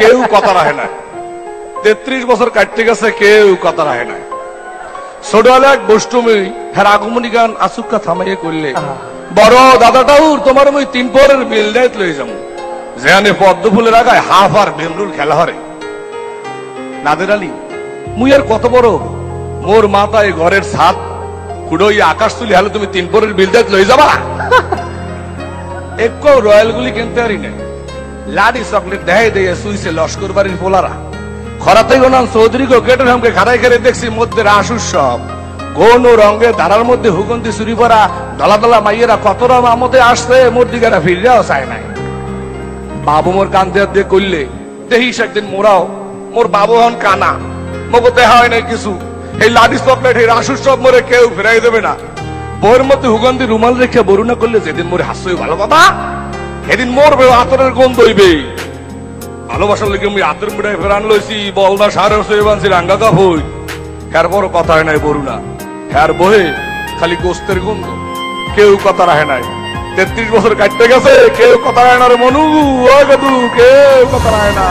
কেউ কথা রাখে না। 33 বছর কাটতে গেছে, কেউ কথা রাখে না। ছোটবেলা এক বষ্টমী হ্যাঁ আগমনী গান আসুক্কা থামাইয়ে করলে, বড় দাদাটাও তোমার ওই 3 পরের বিল দায়িত্ব লই যাবো, যেখানে পদ্ম ফুলের আগায় হাফ আর ভেমরুল খেলা হরে। নাদের আলী মুই আর কত বড়, মোর মাথায় ঘরের ছাদ কুড়োই আকাশ তুলি হলে তুমি 3 পরের বিল দায়িত্ব লই যাবা। একো রয়্যাল গুলি কিনতে পারি না, লাডি চকলেট দেখাই দিয়ে সুইছে লস্কর বাড়ির পোলারা। খরাতে গোনান চৌধুরী গো কেটে হামকে খাড়াই খেড়ে দেখছি মধ্যে রাস উৎসব, কোন রঙে ধারার মধ্যে হুগন্তি চুরি পরা দলা দলা মাইয়েরা কত রকম আমতে আসছে, মোর দিকেরা ফিরিয়াও চায় নাই। বাবু মোর কান্দে দিয়ে করলে দেখিস একদিন মোরাও, মোর বাবু হন কানা, মগো দেখা হয় নাই কিছু। এই লাডি চকলেট এই রাস উৎসব মোরে কেউ ফেরাই দেবে না। বইয়ের মধ্যে হুগন্তি রুমাল রেখে বরুণা করলে যেদিন মোরে হাসই ভালো বাবা, সেদিন মরবে আতরের গন্ধ হইবে। ভালোবাসার লেগে আমি আতর মিটাই ফেরান লইছি, বলদা সার বানছি রাঙ্গা কাপ হই। হ্যার বড় কথা হয় নাই বরুণা, হ্যার বহে খালি গোস্তের গন্ধ, কেউ কথা রাখে নাই। 33 বছর কাটতে গেছে, কেউ কথা রাখে না রে মনু, ও গদু, কেউ কথা রাখে না।